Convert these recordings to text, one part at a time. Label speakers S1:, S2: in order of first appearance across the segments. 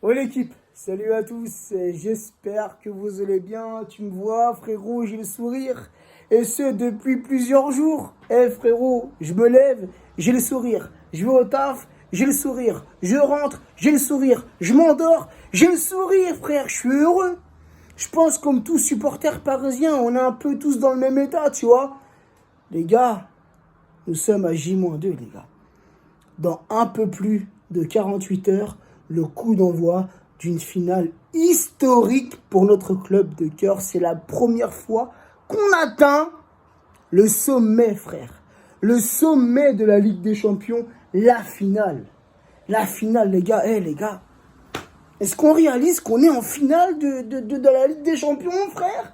S1: Oh l'équipe, salut à tous, j'espère que vous allez bien, tu me vois frérot, j'ai le sourire, et ce depuis plusieurs jours. Frérot, je me lève, j'ai le sourire, je vais au taf, j'ai le sourire, je rentre, j'ai le sourire, je m'endors, j'ai le sourire frère, je suis heureux. Je pense comme tous supporters parisiens, on est un peu tous dans le même état, tu vois. Les gars, nous sommes à J-2 les gars. Dans un peu plus de 48 heures, le coup d'envoi d'une finale historique pour notre club de cœur. C'est la première fois qu'on atteint le sommet, frère. Le sommet de la Ligue des Champions, la finale. La finale, les gars. Les gars, est-ce qu'on réalise qu'on est en finale de la Ligue des Champions, frère?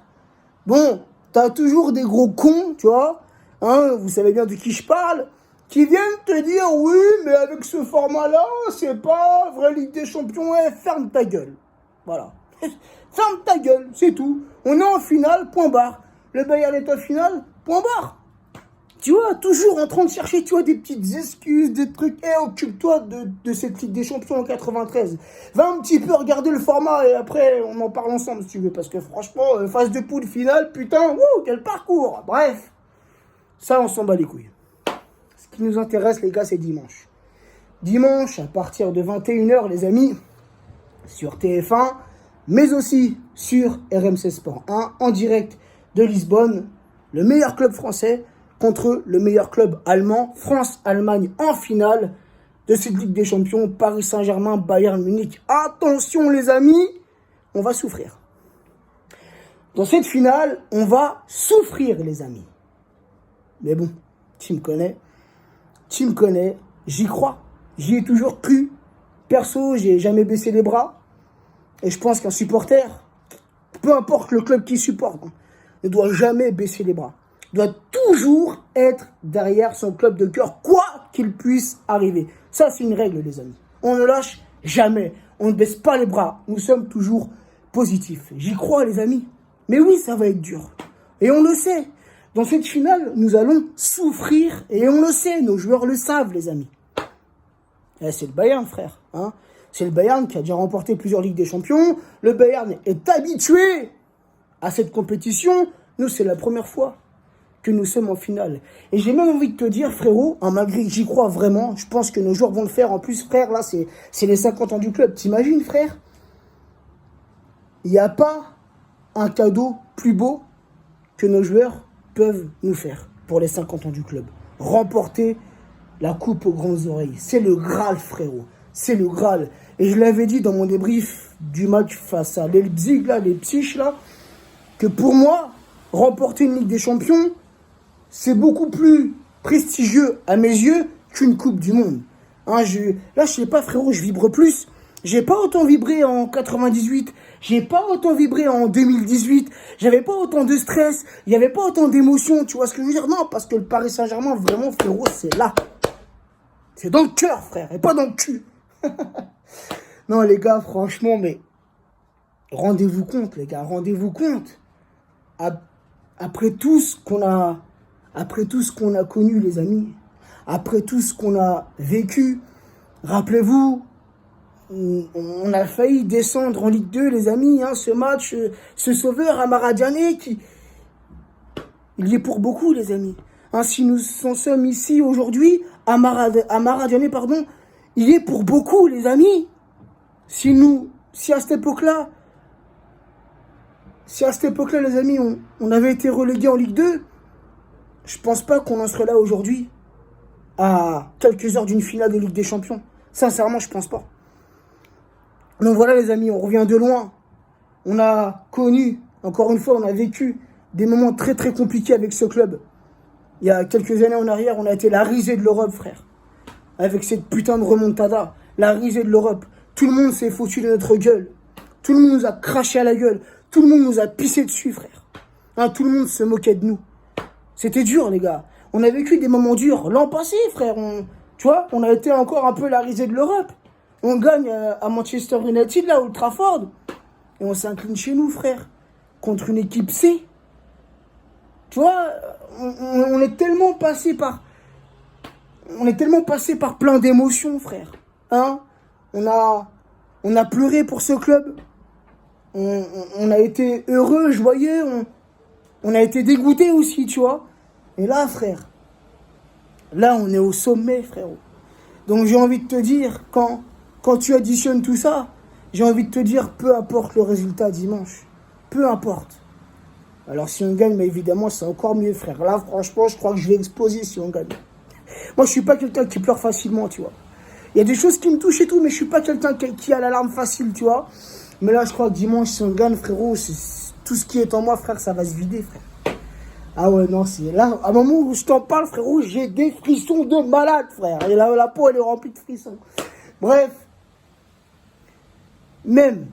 S1: Bon, t'as toujours des gros cons, tu vois. Hein, vous savez bien de qui je parle, qui viennent te dire oui, mais avec ce format-là, c'est pas vraie Ligue des Champions. Ferme ta gueule. Voilà. Ferme ta gueule, c'est tout. On est en finale, point barre. Le Bayern est en finale, point barre. Tu vois, toujours en train de chercher, tu vois, des petites excuses, des trucs. Occupe-toi de cette Ligue des Champions en 93. Va un petit peu regarder le format et après, on en parle ensemble si tu veux. Parce que franchement, phase de poule finale, putain, quel parcours. Bref, ça, on s'en bat les couilles. Ce qui nous intéresse, les gars, c'est dimanche. Dimanche, à partir de 21h, les amis, sur TF1, mais aussi sur RMC Sport 1, en direct de Lisbonne, le meilleur club français contre le meilleur club allemand, France-Allemagne en finale de cette Ligue des Champions, Paris Saint-Germain, Bayern Munich. Attention les amis, on va souffrir. Dans cette finale, on va souffrir les amis. Mais bon, tu me connais, j'y crois, j'y ai toujours cru. Perso, j'ai jamais baissé les bras. Et je pense qu'un supporter, peu importe le club qu'il supporte, ne doit jamais baisser les bras. Doit toujours être derrière son club de cœur, quoi qu'il puisse arriver. Ça, c'est une règle, les amis. On ne lâche jamais. On ne baisse pas les bras. Nous sommes toujours positifs. J'y crois, les amis. Mais oui, ça va être dur. Et on le sait. Dans cette finale, nous allons souffrir. Et on le sait. Nos joueurs le savent, les amis. C'est le Bayern, frère. Hein. C'est le Bayern qui a déjà remporté plusieurs Ligues des Champions. Le Bayern est habitué à cette compétition. Nous, c'est la première fois que nous sommes en finale. Et j'ai même envie de te dire, frérot, malgré que j'y crois vraiment, je pense que nos joueurs vont le faire. En plus, frère, là, c'est les 50 ans du club. T'imagines, frère? Il n'y a pas un cadeau plus beau que nos joueurs peuvent nous faire pour les 50 ans du club. Remporter la coupe aux grandes oreilles. C'est le Graal, frérot. C'est le Graal. Et je l'avais dit dans mon débrief du match face à Leipzig, là, les Psyches, là, que pour moi, remporter une Ligue des Champions, c'est beaucoup plus prestigieux à mes yeux qu'une Coupe du Monde. Hein, là, je sais pas, frérot, je vibre plus. J'ai pas autant vibré en 98. J'ai pas autant vibré en 2018. J'avais pas autant de stress. Il y avait pas autant d'émotions. Tu vois ce que je veux dire? Non, parce que le Paris Saint-Germain, vraiment, frérot, c'est là. C'est dans le cœur, frère, et pas dans le cul. Non, les gars, franchement, mais rendez-vous compte, les gars, rendez-vous compte. Après tout ce qu'on a connu, les amis, après tout ce qu'on a vécu, rappelez-vous, on a failli descendre en Ligue 2, les amis, hein, ce match, ce sauveur Amara Diané, il y est pour beaucoup, les amis. Hein, si nous en sommes ici aujourd'hui, Amara Diané, pardon, il est pour beaucoup, les amis. Si à cette époque-là, les amis, on avait été relégués en Ligue 2, je pense pas qu'on en serait là aujourd'hui, à quelques heures d'une finale de Ligue des Champions. Sincèrement, je pense pas. Donc voilà, les amis, on revient de loin. On a connu, encore une fois, on a vécu des moments très très compliqués avec ce club. Il y a quelques années en arrière, on a été la risée de l'Europe, frère. Avec cette putain de remontada, la risée de l'Europe. Tout le monde s'est foutu de notre gueule. Tout le monde nous a craché à la gueule. Tout le monde nous a pissé dessus, frère. Hein, tout le monde se moquait de nous. C'était dur, les gars. On a vécu des moments durs. L'an passé, frère, tu vois, on a été encore un peu la risée de l'Europe. On gagne à Manchester United, là, Old Trafford. Et on s'incline chez nous, frère. Contre une équipe C. Tu vois, on est tellement passé par... On est tellement passé par plein d'émotions, frère. Hein? On On a pleuré pour ce club. On a été heureux, joyeux. On a été dégoûté aussi, tu vois. Et là, frère, là, on est au sommet, frérot. Donc, j'ai envie de te dire, quand tu additionnes tout ça, j'ai envie de te dire, peu importe le résultat dimanche. Peu importe. Alors, si on gagne, mais évidemment, c'est encore mieux, frère. Là, franchement, je crois que je vais exploser si on gagne. Moi, je suis pas quelqu'un qui pleure facilement, tu vois. Il y a des choses qui me touchent et tout, mais je suis pas quelqu'un qui a la larme facile, tu vois. Mais là, je crois que dimanche, si on gagne, frérot, tout ce qui est en moi, frère, ça va se vider, frère. Ah ouais, non, c'est là, à un moment où je t'en parle, frérot, j'ai des frissons de malade, frère. Et la peau, elle est remplie de frissons. Bref, même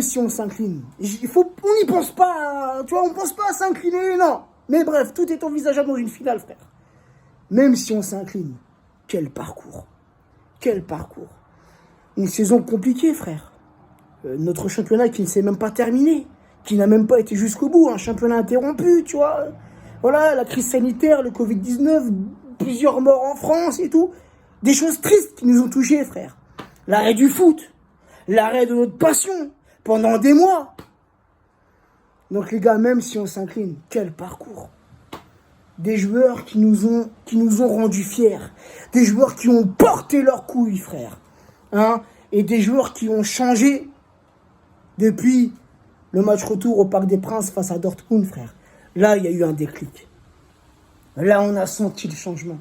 S1: si on s'incline, on n'y pense pas, tu vois, on pense pas à s'incliner, non. Mais bref, tout est envisageable dans une finale, frère. Même si on s'incline, quel parcours. Quel parcours. Une saison compliquée, frère. Notre championnat qui ne s'est même pas terminé, qui n'a même pas été jusqu'au bout, un championnat interrompu, tu vois. Voilà, la crise sanitaire, le Covid-19, plusieurs morts en France et tout. Des choses tristes qui nous ont touchés, frère. L'arrêt du foot, l'arrêt de notre passion, pendant des mois. Donc les gars, même si on s'incline, quel parcours. Des joueurs qui nous ont rendus fiers. Des joueurs qui ont porté leurs couilles, frère. Hein? Et des joueurs qui ont changé depuis le match retour au Parc des Princes face à Dortmund, frère. Là, il y a eu un déclic. Là, on a senti le changement.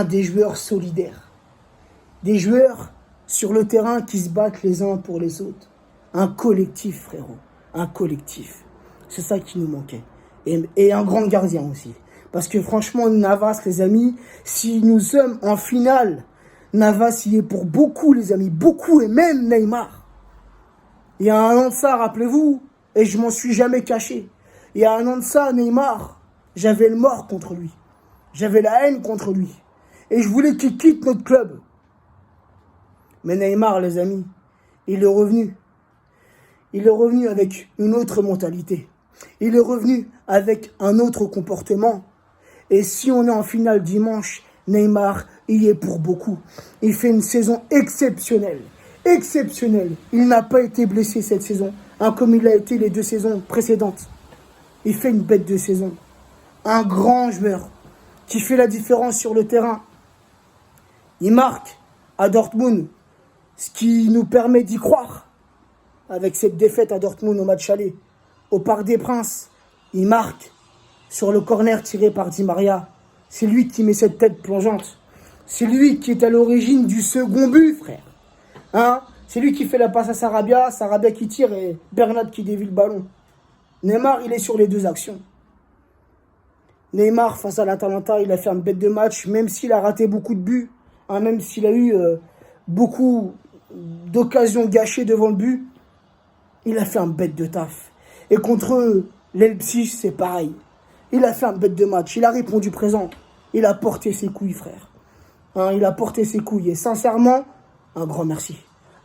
S1: Des joueurs solidaires. Des joueurs sur le terrain qui se battent les uns pour les autres. Un collectif, frérot. Un collectif. C'est ça qui nous manquait. Et un grand gardien aussi. Parce que franchement, Navas, les amis, si nous sommes en finale, Navas, il est pour beaucoup, les amis. Beaucoup, et même Neymar. Il y a un an de ça, rappelez-vous, et je m'en suis jamais caché. Il y a un an de ça, Neymar, j'avais le mort contre lui. J'avais la haine contre lui. Et je voulais qu'il quitte notre club. Mais Neymar, les amis, il est revenu. Il est revenu avec une autre mentalité. Il est revenu avec un autre comportement. Et si on est en finale dimanche, Neymar, il y est pour beaucoup. Il fait une saison exceptionnelle. Exceptionnelle. Il n'a pas été blessé cette saison, comme il a été les 2 saisons précédentes. Il fait une bête de saison. Un grand joueur qui fait la différence sur le terrain. Il marque à Dortmund, ce qui nous permet d'y croire. Avec cette défaite à Dortmund au match aller. Au Parc des Princes, il marque sur le corner tiré par Di Maria. C'est lui qui met cette tête plongeante. C'est lui qui est à l'origine du second but, frère. Hein? C'est lui qui fait la passe à Sarabia qui tire et Bernat qui dévie le ballon. Neymar, il est sur les 2 actions. Neymar, face à l'Atalanta, il a fait un bête de match, même s'il a raté beaucoup de buts, hein, même s'il a eu beaucoup d'occasions gâchées devant le but, il a fait un bête de taf. Et contre l'Leipzig, c'est pareil. Il a fait un bête de match, il a répondu présent. Il a porté ses couilles, frère. Hein, il a porté ses couilles. Et sincèrement, un grand merci.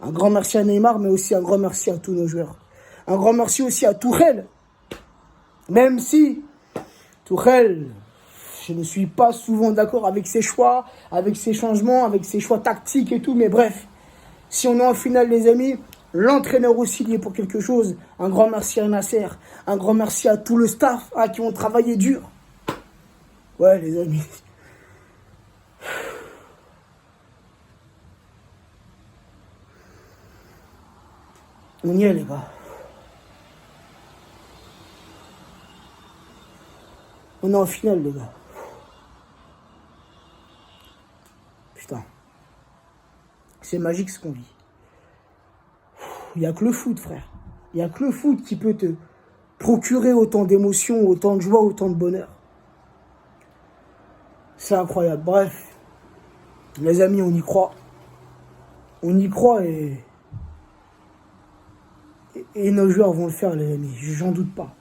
S1: Un grand merci à Neymar, mais aussi un grand merci à tous nos joueurs. Un grand merci aussi à Tuchel. Même si Tuchel, je ne suis pas souvent d'accord avec ses choix, avec ses changements, avec ses choix tactiques et tout, mais bref. Si on est en finale, les amis, l'entraîneur aussi il est pour quelque chose. Un grand merci à Nasser. Un grand merci à tout le staff qui ont travaillé dur. Ouais, les amis. On y est, les gars. On est en finale, les gars. Putain. C'est magique ce qu'on vit. Il n'y a que le foot, frère. Il n'y a que le foot qui peut te procurer autant d'émotions, autant de joie, autant de bonheur. C'est incroyable. Bref, les amis, on y croit. On y croit et nos joueurs vont le faire, les amis. J'en doute pas.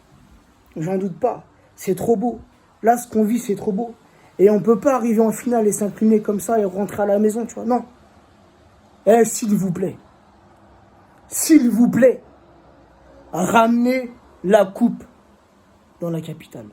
S1: J'en doute pas. C'est trop beau. Là, ce qu'on vit, c'est trop beau. Et on ne peut pas arriver en finale et s'incliner comme ça et rentrer à la maison, tu vois. Non. S'il vous plaît. S'il vous plaît. Ramenez la coupe dans la capitale.